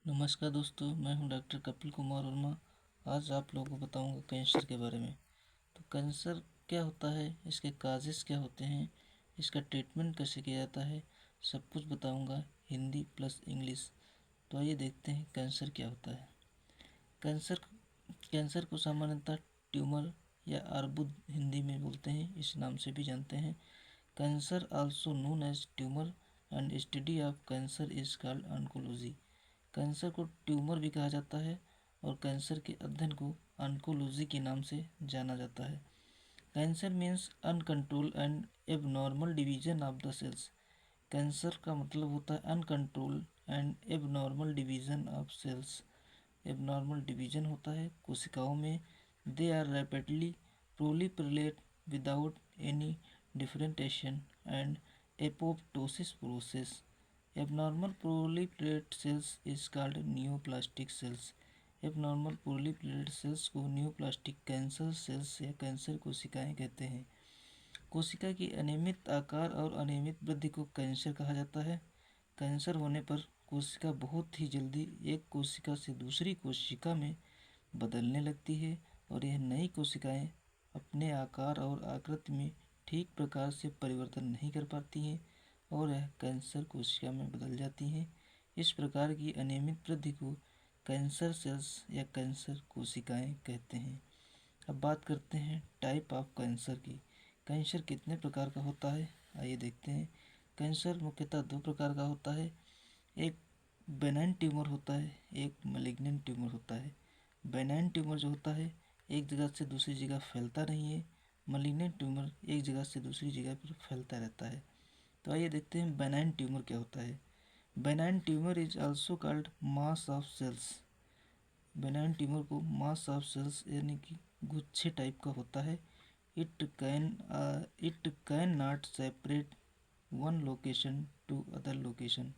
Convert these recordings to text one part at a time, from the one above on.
नमस्कार दोस्तों, मैं हूं डॉक्टर कपिल कुमार वर्मा। आज आप लोगों को बताऊंगा कैंसर के बारे में। तो कैंसर क्या होता है, इसके काजेस क्या होते हैं, इसका ट्रीटमेंट कैसे किया जाता है, सब कुछ बताऊंगा हिंदी प्लस इंग्लिश। तो आइए देखते हैं कैंसर क्या होता है। कैंसर कैंसर को सामान्यतः ट्यूमर या अर्बुद हिंदी में बोलते हैं, इस नाम से भी जानते हैं। Cancer also known as tumour and study of cancer is called oncology. Cancer को ट्यूमर भी कहा जाता है और कैंसर के अध्ययन को ऑन्कोलॉजी के नाम से जाना जाता है। Cancer means uncontrol and abnormal division of the cells. Cancer का मतलब होता है uncontrol and abnormal division of cells. Abnormal division होता है कोशिकाओं में। They are rapidly proliferate without any differentiation and apoptosis process. Abnormal proliferate cells is called neoplastic cells. Abnormal proliferate cells को neoplastic cancer cells या cancer कोशिकाएं कहते हैं। कोशिका की अनियमित आकार और अनियमित वृद्धि को कैंसर कहा जाता है। कैंसर होने पर कोशिका बहुत ही जल्दी एक कोशिका से दूसरी कोशिका में बदलने लगती है और यह नई कोशिकाएं अपने आकार और आकृति में ठीक प्रकार से परिवर्तन नहीं कर पाती हैं और यह कैंसर कोशिका में बदल जाती हैं। इस प्रकार की अनियमित वृद्धि को कैंसर सेल्स या कैंसर कोशिकाएं कहते हैं। अब बात करते हैं टाइप ऑफ कैंसर की। कैंसर कितने प्रकार का होता है, आइए देखते हैं। कैंसर मुख्यतः दो प्रकार का होता है। एक बेनाइन ट्यूमर होता है, एक मलिग्नेंट ट्यूमर होता है। बेनाइन ट्यूमर जो होता है एक जगह से दूसरी जगह फैलता नहीं है। मलिग्नेंट ट्यूमर एक जगह से दूसरी जगह पर फैलता रहता है। तो आइए देखते हैं बेनाइन ट्यूमर क्या होता है। Benign tumour is also called mass of cells. Benign tumour को मास ऑफ सेल्स यानी कि गुच्छे टाइप का होता है। It can not separate one location to other location.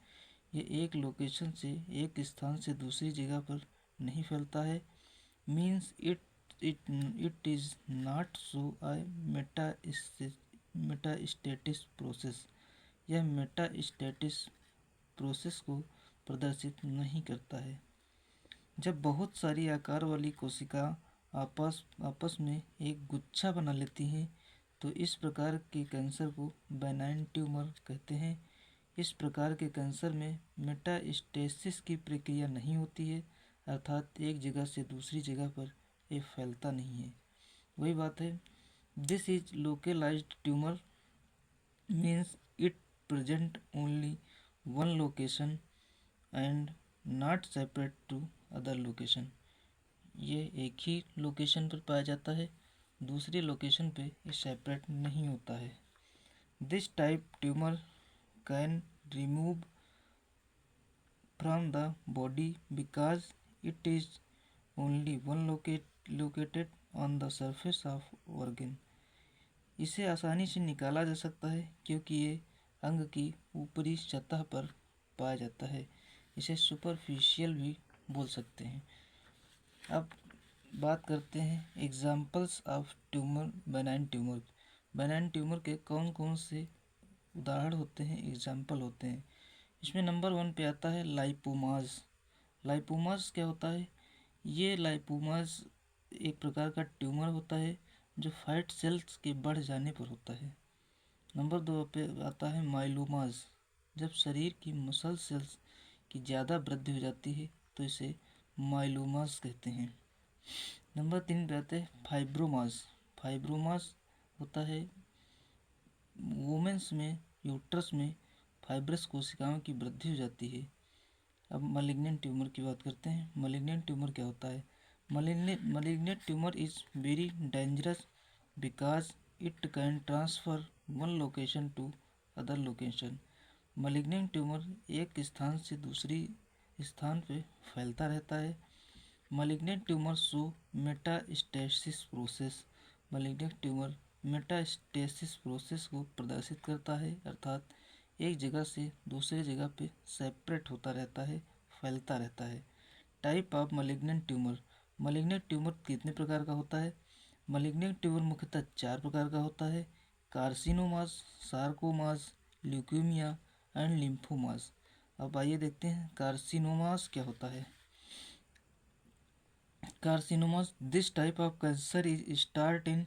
ये एक लोकेशन से एक स्थान से दूसरी जगह पर नहीं फैलता है। Means it is not so a metastasis process. यह मेटास्टेटिस प्रोसेस को प्रदर्शित नहीं करता है। जब बहुत सारी आकार वाली कोशिका आपस में एक गुच्छा बना लेती हैं तो इस प्रकार के कैंसर को बेनाइन ट्यूमर कहते हैं। इस प्रकार के कैंसर में मेटास्टेसिस की प्रक्रिया नहीं होती है, अर्थात एक जगह से दूसरी जगह पर ये फैलता नहीं है। वही बात है, this is localised tumour means it present only one location and not separate to other location. ये एक ही लोकेशन पर पाया जाता है, दूसरी लोकेशन पे ये सेपरेट नहीं होता है। This type tumour can remove from the body because it is only one located on the surface of organ. इसे आसानी से निकाला जा सकता है क्योंकि ये अंग की ऊपरी सतह पर पाया जाता है। इसे सुपरफिशियल भी बोल सकते हैं। अब बात करते हैं examples of tumour. Benign tumour, benign tumour के कौन कौन से उदाहरण होते हैं, एग्जाम्पल होते हैं। इसमें नंबर 1 पे आता है लाइपोमास। लाइपोमास क्या होता है? ये लाइपोमास एक प्रकार का ट्यूमर होता है जो फैट सेल्स के बढ़ जाने पर होता है। नंबर 2 पे आता है माइलोमास। जब शरीर की मसल सेल्स की ज़्यादा वृद्धि हो जाती है तो इसे माइलोमास कहते हैं। नंबर 3 पे आते हैं फाइब्रोमास। फाइब्रोमास होता है वुमेन्स में यूट्रस में फाइब्रस कोशिकाओं की वृद्धि हो जाती है। अब मलिग्नेंट ट्यूमर की बात करते हैं। मलिग्नेंट ट्यूमर क्या होता है? Malignant tumour is very dangerous because it can transfer one location to other location. Malignant tumour एक स्थान से दूसरी स्थान पे फैलता रहता है। Malignant tumour show metastasis process. Malignant tumour metastasis process को प्रदर्शित करता है, अर्थात एक जगह से दूसरे जगह पे सेपरेट होता रहता है, फैलता रहता है। Type of malignant tumour. Malignant tumour कितने प्रकार का होता है? मलिग्नेंट ट्यूमर मुख्यतः 4 प्रकार का होता है। Carcinomas, sarcomas, leukaemia and lymphomas. अब आइए देखते हैं कार्सिनोमास क्या होता है। Carcinomas, this type of cancer is start in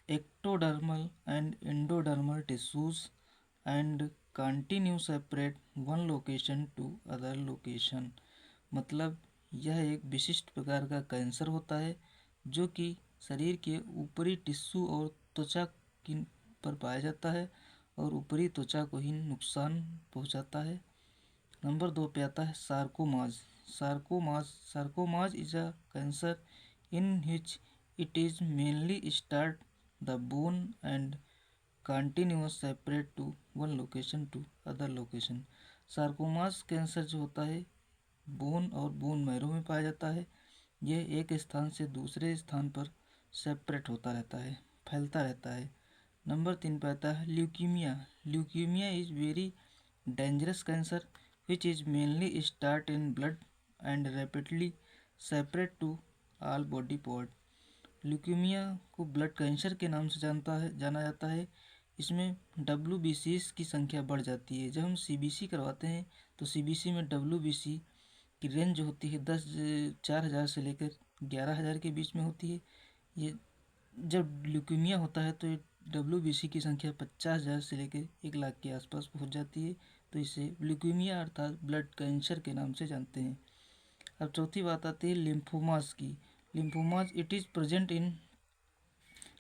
ectodermal and endodermal tissues and continue separate one location to other location। मतलब यह एक विशिष्ट प्रकार का कैंसर होता है जो कि शरीर के ऊपरी टिश्यू और त्वचा की पर पाया जाता है और ऊपरी त्वचा को ही नुकसान पहुंचाता है। नंबर 2 पे आता है sarcomas. Sarcomas is a cancer in which it is mainly start the bone and continuous separate to one location to other location। Sarcomas cancer जो होता है बोन और बोन मैरो में पाया जाता है। यह एक स्थान से दूसरे स्थान पर सेपरेट होता रहता है, फैलता रहता है। नंबर 3 पे आता है leukaemia. Leukaemia is very dangerous cancer which is mainly start in blood and rapidly separate to all body part। Leukaemia को ब्लड कैंसर के नाम से जाना जाता है। इसमें WBC की संख्या बढ़ जाती है। जब हम CBC करवाते हैं तो CBC में WBC की रेंज जो होती है 4,000 से लेकर 11,000 के बीच में होती है। ये जब ल्यूकीमिया होता है तो WBC की संख्या 50,000 से लेकर 1,00,000 के आसपास पहुंच जाती है। तो इसे ल्यूकीमिया अर्थात ब्लड कैंसर के नाम से जानते हैं। अब चौथी बात आती है लिम्फोमास की। Lymphomas it is present in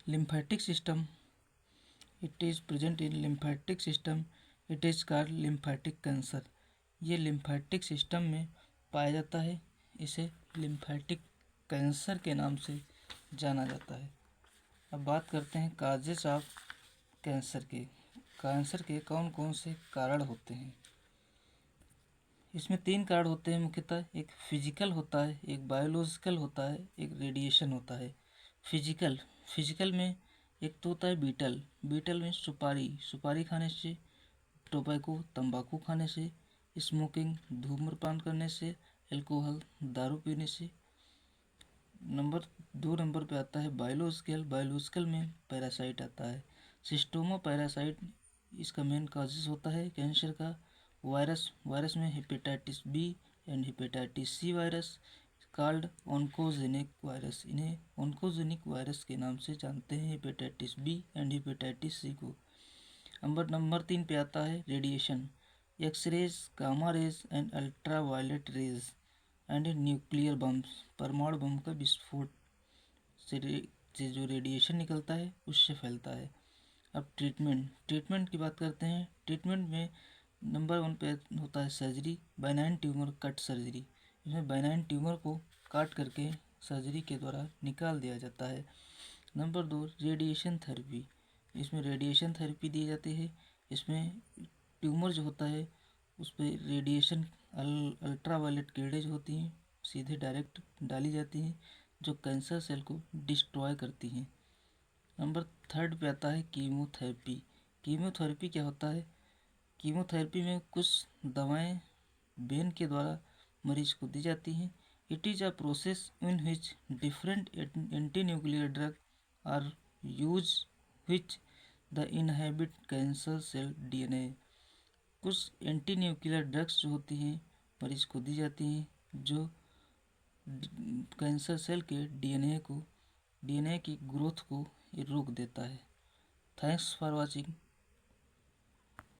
lymphatic system. It is present in lymphatic system. It is called lymphatic cancer. ये लिम्फेटिक सिस्टम में पाया जाता है। इसे लिम्फेटिक कैंसर के नाम से जाना जाता है। अब बात करते हैं काजेस ऑफ कैंसर के। कैंसर के कौन कौन से कारण होते हैं। इसमें 3 कारण होते हैं मुख्यतः। एक फिजिकल होता है, एक बायोलॉजिकल होता है, एक रेडिएशन होता है। फिजिकल में एक तो होता है बीटल में सुपारी खाने से, टोबैको तंबाकू खाने से, स्मोकिंग धूम्रपान करने से, अल्कोहल दारू पीने से। नंबर 2 पे आता है बायोलॉजिकल में पैरासाइट आता है। सिस्टोमा पैरासाइट इसका मेन काजेस होता है कैंसर का। वायरस में hepatitis B and hepatitis C virus called oncogenic virus. इन्हें ऑन्कोजेनिक वायरस के नाम से जानते हैं, hepatitis B and hepatitis C को। नंबर 3 पे आता है radiation. X rays, gamma rays and ultraviolet rays and nuclear bombs. परमाणु बम का विस्फोट से जो रेडिएशन निकलता है उससे फैलता है। अब ट्रीटमेंट की बात करते हैं। ट्रीटमेंट में नंबर 1 पे होता है surgery, benign tumour cut surgery. इसमें बेनाइन ट्यूमर को काट करके सर्जरी के द्वारा निकाल दिया जाता है। Number 2 radiation therapy. इसमें रेडिएशन थेरेपी दी जाती है। इसमें ट्यूमर जो होता है उस पर रेडिएशन अल्ट्रा वायलेट किरणें जो होती हैं सीधे डायरेक्ट डाली जाती हैं जो कैंसर सेल को डिस्ट्रॉय करती हैं। नंबर 3 पे आता है कीमोथेरेपी। कीमोथेरेपी क्या होता है। कीमोथेरेपी में कुछ दवाएं वेन के द्वारा मरीज को दी जाती हैं। It is a process in which different anti nuclear drug are use which the inhibit cancer cell DNA। कुछ एंटी न्यूक्लियर ड्रग्स जो होती हैं मरीज को दी जाती हैं जो कैंसर सेल के DNA की ग्रोथ को ये रोक देता है। Thanks for watching.